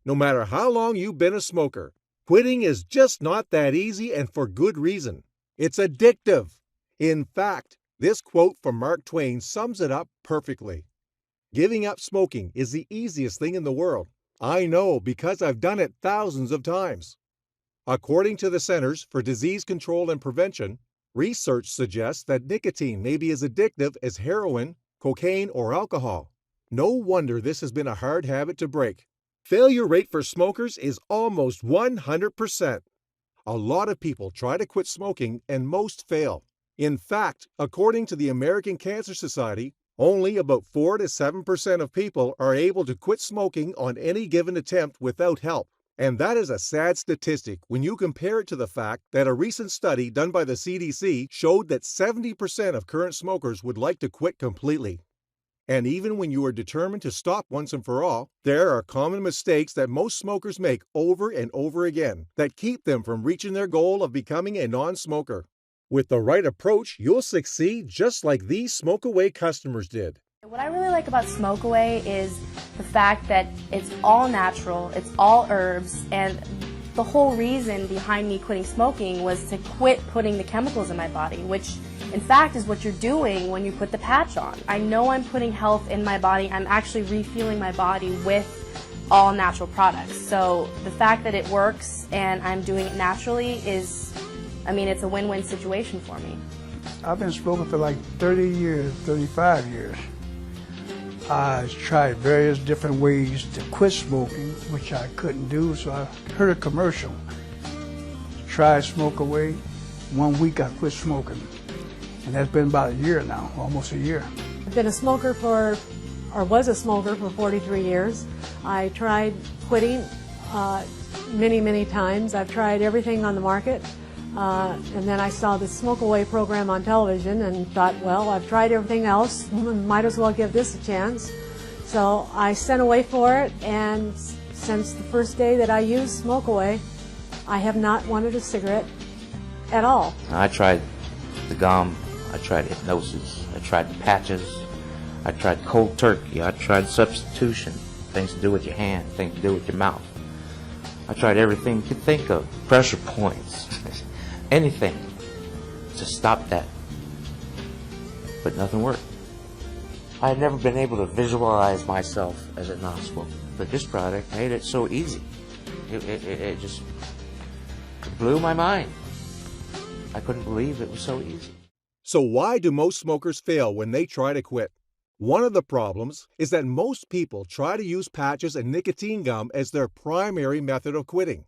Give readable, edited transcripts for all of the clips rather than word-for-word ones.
No matter how long you've been a smoker, quitting is just not that easy, and for good reason. It's addictive. In fact, this quote from Mark Twain sums it up perfectly. Giving up smoking is the easiest thing in the world. I know because I've done it thousands of times. According to the Centers for Disease Control and Prevention, research suggests that nicotine may be as addictive as heroin, cocaine, or alcohol. No wonder this has been a hard habit to break. Failure rate for smokers is almost 100%. A lot of people try to quit smoking and most fail. In fact, according to the American Cancer Society, only about 4 to 7% of people are able to quit smoking on any given attempt without help. And that is a sad statistic when you compare it to the fact that a recent study done by the CDC showed that 70% of current smokers would like to quit completely. And even when you are determined to stop once and for all, there are common mistakes that most smokers make over and over again that keep them from reaching their goal of becoming a non-smoker. With the right approach, you'll succeed just like these Smoke Away customers did. What I really like about Smoke Away is the fact that it's all natural, it's all herbs, and the whole reason behind me quitting smoking was to quit putting the chemicals in my body, which in fact is what you're doing when you put the patch on. I know I'm putting health in my body. I'm actually refueling my body with all natural products. So the fact that it works and I'm doing it naturally is, it's a win-win situation for me. I've been smoking for like 30 years, 35 years. I tried various different ways to quit smoking, which I couldn't do, so I heard a commercial. Tried Smoke Away. 1 week I quit smoking. And that's been about a year now, almost a year. I've been a smoker was a smoker for 43 years. I tried quitting many, many times. I've tried everything on the market. And then I saw the Smoke Away program on television and thought, well, I've tried everything else, might as well give this a chance. So I sent away for it, and since the first day that I used Smoke Away, I have not wanted a cigarette at all. I tried the gum, I tried hypnosis, I tried the patches, I tried cold turkey, I tried substitution, things to do with your hand, things to do with your mouth. I tried everything you could think of, pressure points, anything to stop that, but nothing worked. I had never been able to visualize myself as a non-smoker, but this product made it so easy. It just blew my mind. I couldn't believe it was so easy. So why do most smokers fail when they try to quit? One of the problems is that most people try to use patches and nicotine gum as their primary method of quitting.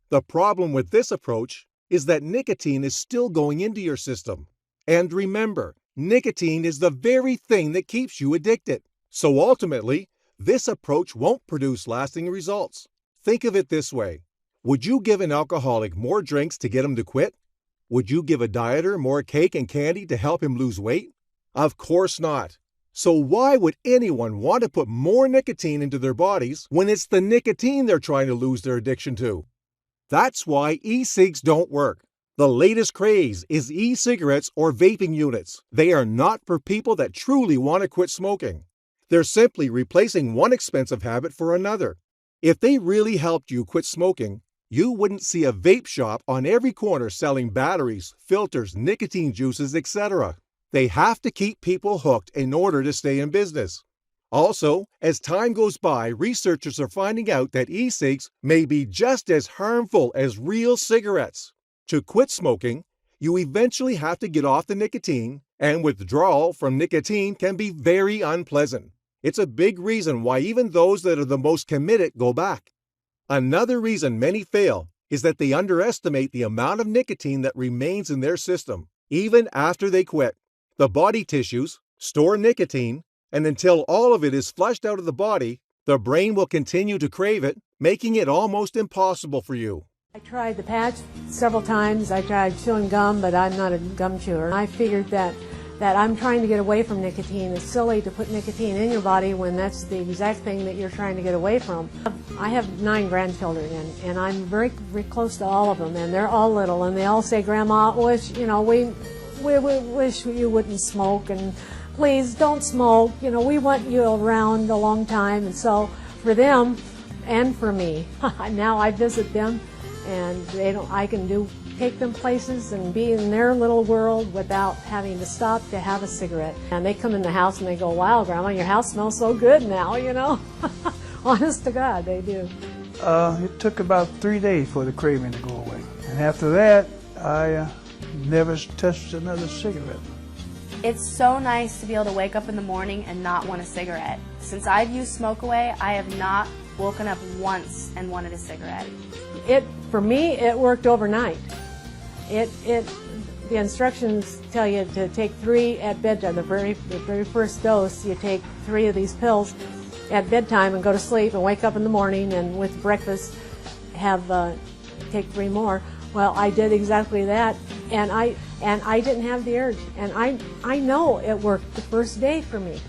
The problem with this approach is that nicotine is still going into your system. And remember, nicotine is the very thing that keeps you addicted. So ultimately, this approach won't produce lasting results. Think of it this way. Would you give an alcoholic more drinks to get him to quit? Would you give a dieter more cake and candy to help him lose weight? Of course not. So why would anyone want to put more nicotine into their bodies when it's the nicotine they're trying to lose their addiction to? That's why e-cigs don't work. The latest craze is e-cigarettes or vaping units. They are not for people that truly want to quit smoking. They're simply replacing one expensive habit for another. If they really helped you quit smoking, you wouldn't see a vape shop on every corner selling batteries, filters, nicotine juices, etc. They have to keep people hooked in order to stay in business. Also, as time goes by, researchers are finding out that e-cigs may be just as harmful as real cigarettes. To quit smoking, you eventually have to get off the nicotine, and withdrawal from nicotine can be very unpleasant. It's a big reason why even those that are the most committed go back. Another reason many fail is that they underestimate the amount of nicotine that remains in their system, even after they quit. The body tissues store nicotine, and until all of it is flushed out of the body, the brain will continue to crave it, making it almost impossible for you. I tried the patch several times. I tried chewing gum, but I'm not a gum chewer. I figured that I'm trying to get away from nicotine. It's silly to put nicotine in your body when that's the exact thing that you're trying to get away from. I have 9 grandchildren, and I'm very, very close to all of them, and they're all little, and they all say, Grandma, we wish you wouldn't smoke, and please don't smoke. We want you around a long time. And so for them, and for me. Now I visit them, and I can take them places and be in their little world without having to stop to have a cigarette. And they come in the house and they go, "Wow, Grandma, your house smells so good now," you know. Honest to God, they do. It took about 3 days for the craving to go away. And after that, I never touched another cigarette. It's so nice to be able to wake up in the morning and not want a cigarette. Since I've used Smoke Away, I have not woken up once and wanted a cigarette. For me, it worked overnight. The instructions tell you to take 3 at bedtime. The very first dose, you take 3 of these pills at bedtime and go to sleep and wake up in the morning, and with breakfast take 3 more. Well, I did exactly that, and I didn't have the urge, and I know it worked the first day for me.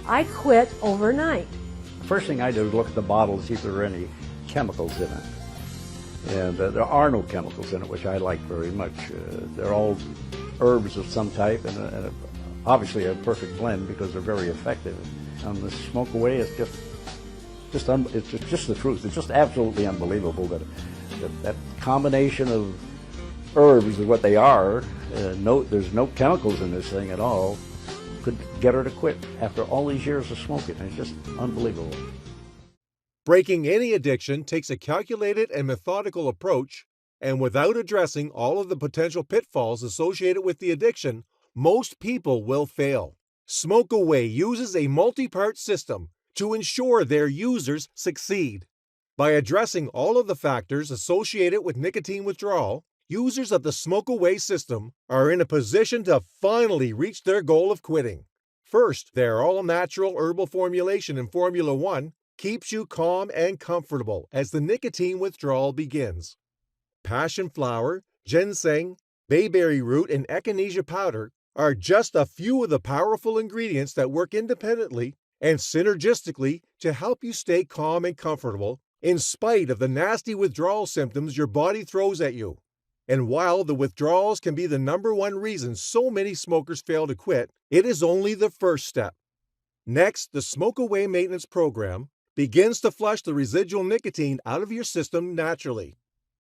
I quit overnight. First thing I did was look at the bottle to see if there were any chemicals in it. And there are no chemicals in it, which I like very much. They're all herbs of some type, and obviously a perfect blend because they're very effective. And the Smoke Away is just the truth. It's just absolutely unbelievable that combination of herbs is what they are. There's no chemicals in this thing at all. Could get her to quit after all these years of smoking. It's just unbelievable. Breaking any addiction takes a calculated and methodical approach, and without addressing all of the potential pitfalls associated with the addiction, most people will fail. Smoke Away uses a multi-part system to ensure their users succeed. By addressing all of the factors associated with nicotine withdrawal, users of the Smoke Away system are in a position to finally reach their goal of quitting. First, their all-natural herbal formulation in Formula 1 keeps you calm and comfortable as the nicotine withdrawal begins. Passion flower, ginseng, bayberry root, and echinacea powder are just a few of the powerful ingredients that work independently and synergistically to help you stay calm and comfortable in spite of the nasty withdrawal symptoms your body throws at you. And while the withdrawals can be the #1 reason so many smokers fail to quit, it is only the first step. Next, the Smoke Away Maintenance Program begins to flush the residual nicotine out of your system naturally.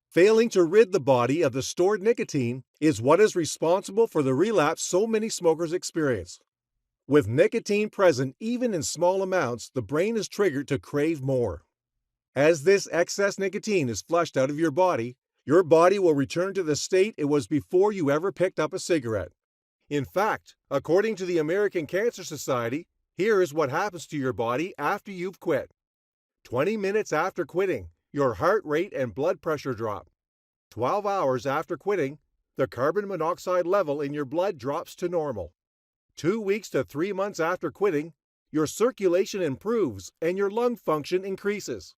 Failing to rid the body of the stored nicotine is what is responsible for the relapse so many smokers experience. With nicotine present even in small amounts, the brain is triggered to crave more. As this excess nicotine is flushed out of your body will return to the state it was before you ever picked up a cigarette. In fact, according to the American Cancer Society, here is what happens to your body after you've quit. 20 minutes after quitting, your heart rate and blood pressure drop. 12 hours after quitting, the carbon monoxide level in your blood drops to normal. 2 weeks to 3 months after quitting, your circulation improves and your lung function increases.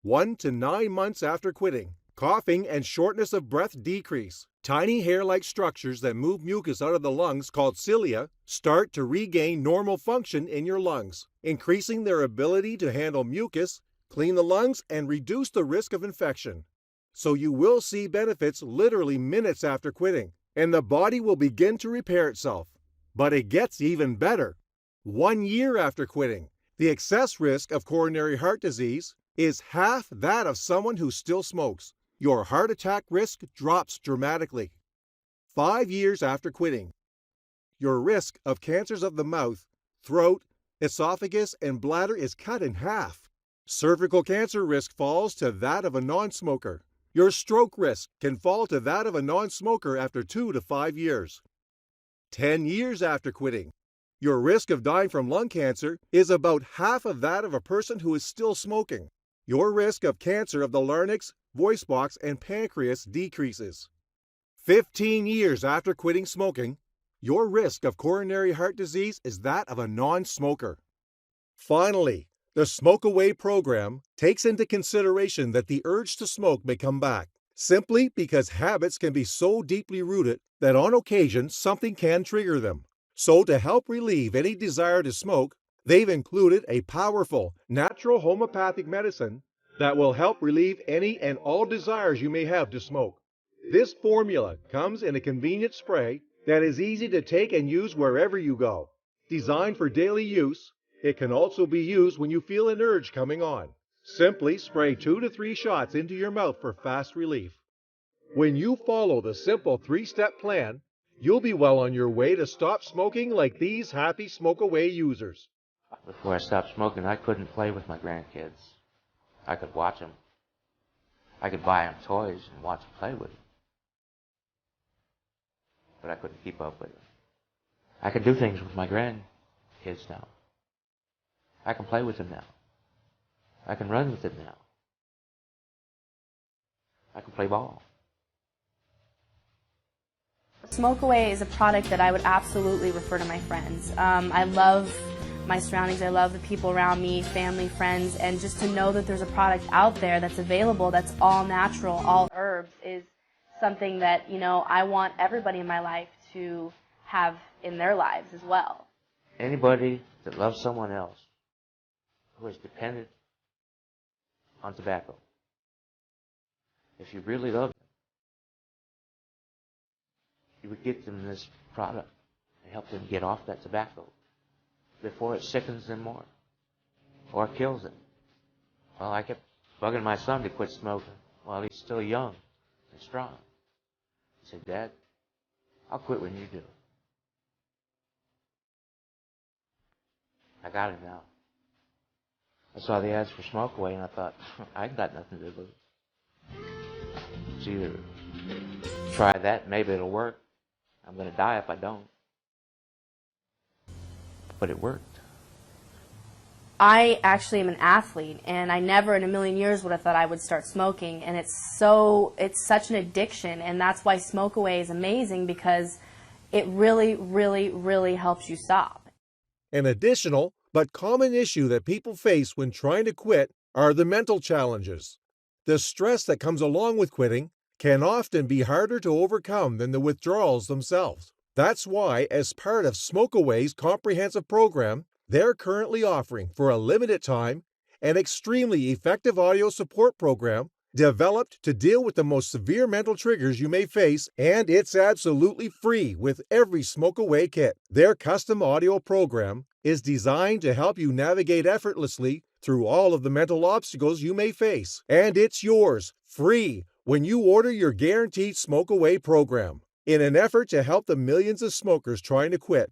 1 to 9 months after quitting, coughing and shortness of breath decrease. Tiny hair-like structures that move mucus out of the lungs, called cilia, start to regain normal function in your lungs, increasing their ability to handle mucus, clean the lungs, and reduce the risk of infection. So you will see benefits literally minutes after quitting, and the body will begin to repair itself. But it gets even better. 1 year after quitting, the excess risk of coronary heart disease is half that of someone who still smokes. Your heart attack risk drops dramatically. 5 years after quitting, your risk of cancers of the mouth, throat, esophagus, and bladder is cut in half. Cervical cancer risk falls to that of a non-smoker. Your stroke risk can fall to that of a non-smoker after 2 to 5 years. 10 years after quitting, your risk of dying from lung cancer is about half of that of a person who is still smoking. Your risk of cancer of the larynx, voice box, and pancreas decreases. 15 years after quitting smoking, your risk of coronary heart disease is that of a non-smoker. Finally, the Smoke Away program takes into consideration that the urge to smoke may come back, simply because habits can be so deeply rooted that on occasion something can trigger them. So to help relieve any desire to smoke, they've included a powerful natural homeopathic medicine that will help relieve any and all desires you may have to smoke. This formula comes in a convenient spray that is easy to take and use wherever you go. Designed for daily use, it can also be used when you feel an urge coming on. Simply spray 2 to 3 shots into your mouth for fast relief. When you follow the simple 3-step plan, you'll be well on your way to stop smoking like these happy smoke-away users. Before I stopped smoking, I couldn't play with my grandkids. I could watch them. I could buy them toys and watch them play with them. But I couldn't keep up with them. I can do things with my grandkids now. I can play with them now. I can run with them now. I can play ball. Smoke Away is a product that I would absolutely refer to my friends. I love my surroundings, I love the people around me, family, friends, and just to know that there's a product out there that's available, that's all natural, all herbs, is something that, I want everybody in my life to have in their lives as well. Anybody that loves someone else who is dependent on tobacco, if you really love them, you would get them this product and help them get off that tobacco before it sickens them more or kills them. Well, I kept bugging my son to quit smoking while he's still young and strong. He said, "Dad, I'll quit when you do." I got him now. I saw the ads for Smoke Away and I thought, I ain't got nothing to lose. It's either try that, maybe it'll work. I'm going to die if I don't. But it worked. I actually am an athlete, and I never in a million years would have thought I would start smoking, and it's such an addiction, and that's why Smoke Away is amazing, because it really, really, really helps you stop. An additional but common issue that people face when trying to quit are the mental challenges. The stress that comes along with quitting can often be harder to overcome than the withdrawals themselves. That's why, as part of Smoke Away's comprehensive program, they're currently offering, for a limited time, an extremely effective audio support program developed to deal with the most severe mental triggers you may face, and it's absolutely free with every Smoke Away kit. Their custom audio program is designed to help you navigate effortlessly through all of the mental obstacles you may face, and it's yours, free, when you order your guaranteed Smoke Away program. In an effort to help the millions of smokers trying to quit,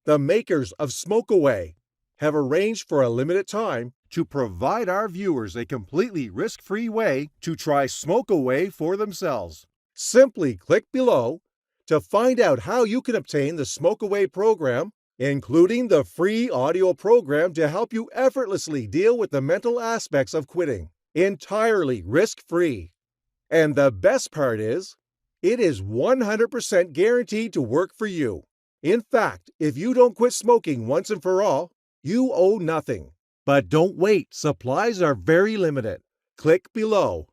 the makers of Smoke Away have arranged for a limited time to provide our viewers a completely risk-free way to try Smoke Away for themselves. Simply click below to find out how you can obtain the Smoke Away program, including the free audio program to help you effortlessly deal with the mental aspects of quitting, entirely risk-free. And the best part is, it is 100% guaranteed to work for you. In fact, if you don't quit smoking once and for all, you owe nothing. But don't wait, supplies are very limited. Click below.